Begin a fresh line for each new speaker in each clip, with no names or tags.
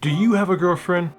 Do you have a girlfriend?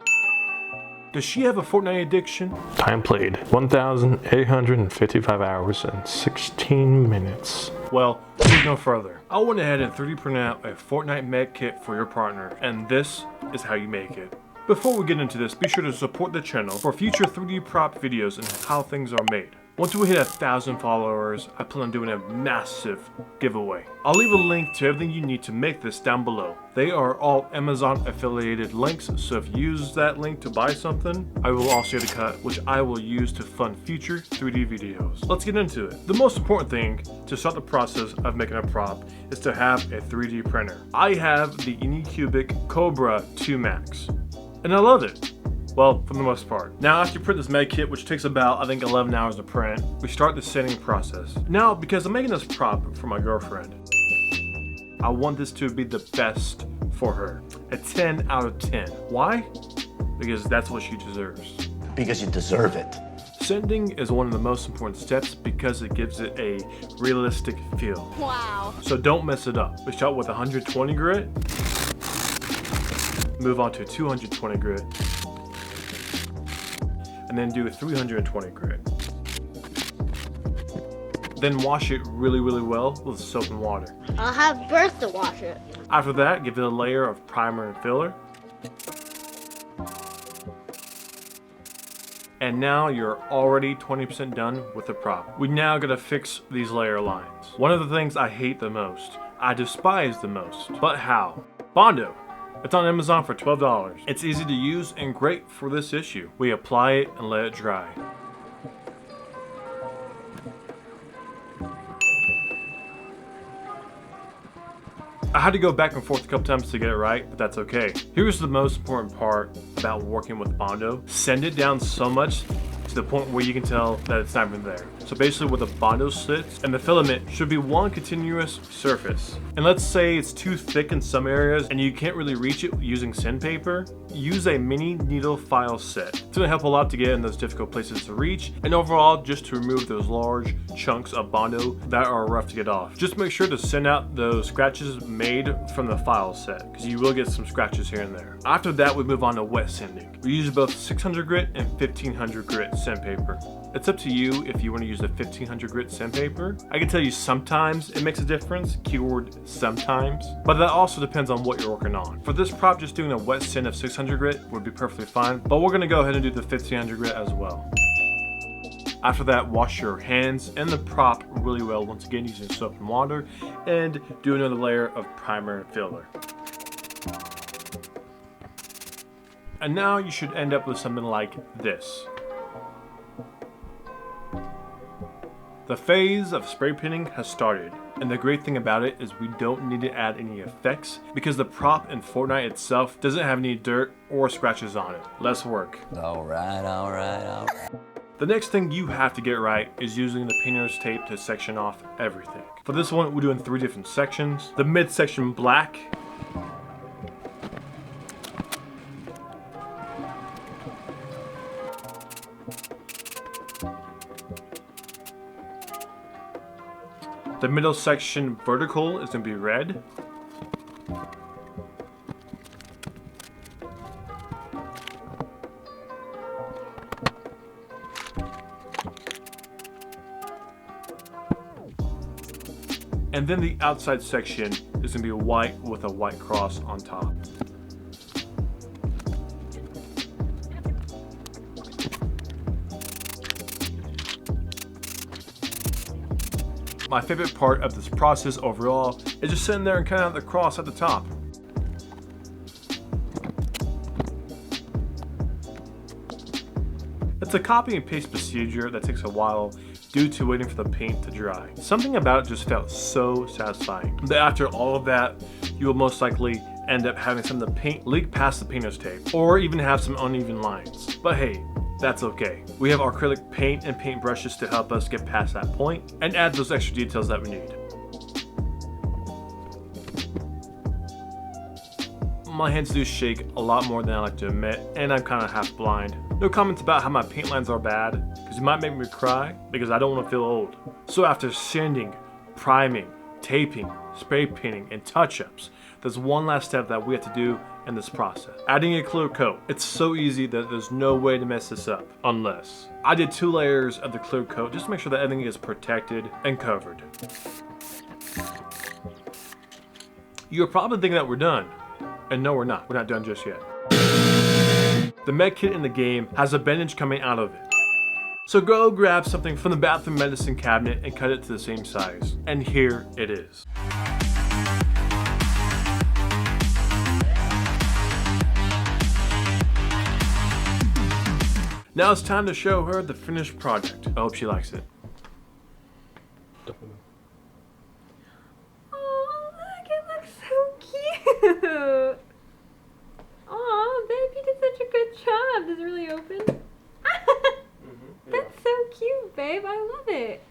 Does she have a Fortnite addiction?
Time played, 1,855 hours and 16 minutes.
Well, look no further. I went ahead and 3D printed out a Fortnite Med Kit for your partner, and this is how you make it. Before we get into this, be sure to support the channel for future 3D prop videos and how things are made. Once we hit 1,000 followers, I plan on doing a massive giveaway. I'll leave a link to everything you need to make this down below. They are all Amazon affiliated links, so if you use that link to buy something, I will also get a cut, which I will use to fund future 3D videos. Let's get into it. The most important thing to start the process of making a prop is to have a 3D printer. I have the Anycubic Cobra 2 Max, and I love it. Well, for the most part. Now, after you print this med kit, which takes about, I think, 11 hours to print, we start the sanding process. Now, because I'm making this prop for my girlfriend, I want this to be the best for her. A 10 out of 10. Why? Because that's what she deserves.
Because you deserve it.
Sanding is one of the most important steps because it gives it a realistic feel.
Wow.
So don't mess it up. We start with 120 grit, move on to 220 grit, and then do a 320 grit. Then wash it really well with soap and water.
I'll have Bertha wash it.
After that, give it a layer of primer and filler. And now you're already 20% done with the prop. We now gotta fix these layer lines. One of the things I hate the most, I despise the most, but how? Bondo. It's on Amazon for $12. It's easy to use and great for this issue. We apply it and let it dry. I had to go back and forth a couple times to get it right, but that's okay. Here's the most important part about working with Bondo. Sand it down so much to the point where you can tell that it's not even there. So basically where the Bondo sits and the filament should be one continuous surface. And let's say it's too thick in some areas and you can't really reach it using sandpaper, use a mini needle file set. It's gonna help a lot to get in those difficult places to reach and overall just to remove those large chunks of Bondo that are rough to get off. Just make sure to send out those scratches made from the file set because you will get some scratches here and there. After that, we move on to wet sanding. We use both 600 grit and 1500 grit sandpaper. It's up to you if you want to use the 1500 grit sandpaper. I can tell you sometimes it makes a difference, keyword sometimes, but that also depends on what you're working on. For this prop, just doing a wet sand of 600 grit would be perfectly fine, but we're gonna go ahead and do the 1500 grit as well. After that, wash your hands and the prop really well, once again using soap and water, and do another layer of primer and filler. And now you should end up with something like this. The phase of spray painting has started, and the great thing about it is we don't need to add any effects because the prop in Fortnite itself doesn't have any dirt or scratches on it. Less work.
Alright.
The next thing you have to get right is using the painter's tape to section off everything. For this one, we're doing 3 different sections. The midsection black, the middle section vertical is going to be red. And then the outside section is going to be white with a white cross on top. My favorite part of this process overall is just sitting there and cutting out the cross at the top. It's a copy and paste procedure that takes a while due to waiting for the paint to dry. Something about it just felt so satisfying. That after all of that, you will most likely end up having some of the paint leak past the painter's tape, or even have some uneven lines. But hey, that's okay. We have acrylic paint and paint brushes to help us get past that point and add those extra details that we need. My hands do shake a lot more than I like to admit, and I'm kind of half blind. No comments about how my paint lines are bad, because it might make me cry, because I don't want to feel old. So after sanding, priming, taping, spray painting, and touch-ups, there's one last step that we have to do, in this process. Adding a clear coat. It's so easy that there's no way to mess this up, unless. I did 2 layers of the clear coat just to make sure that everything is protected and covered. You're probably thinking that we're done. And no, we're not. We're not done just yet. The med kit in the game has a bandage coming out of it. So go grab something from the bathroom medicine cabinet and cut it to the same size. And here it is. Now it's time to show her the finished project. I hope she likes it.
Oh, look, it looks so cute. Oh, babe, you did such a good job. Does it really open? That's so cute, babe. I love it.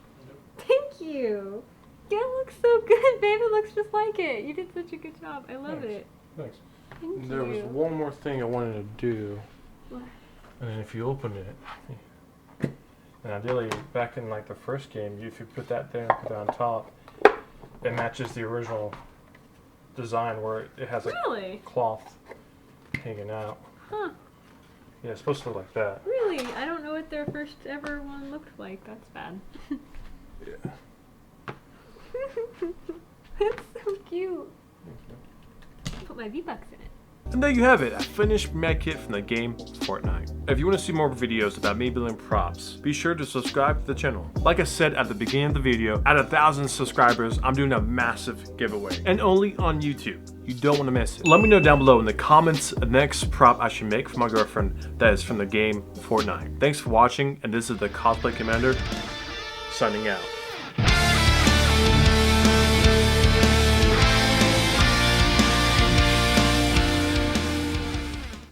Thank you. Yeah, it looks so good, babe. It looks just like it. You did such a good job. I love it.
Thanks.
Thank you.
There was one more thing I wanted to do.
What?
And then if you open it, and ideally back in like the first game, if you put that there and put that on top, it matches the original design where it has a
Really?
cloth hanging out.
Huh.
Yeah, it's supposed to look like that.
Really? I don't know what their first ever one looked like. That's bad.
Yeah.
That's so cute. Put my V-Bucks in it.
And there you have it, a finished med kit from the game Fortnite. If you want to see more videos about me building props, be sure to subscribe to the channel. Like I said at the beginning of the video, at 1,000 subscribers, I'm doing a massive giveaway. And only on YouTube. You don't want to miss it. Let me know down below in the comments the next prop I should make for my girlfriend that is from the game Fortnite. Thanks for watching, and this is the Cosplay Commander, signing out.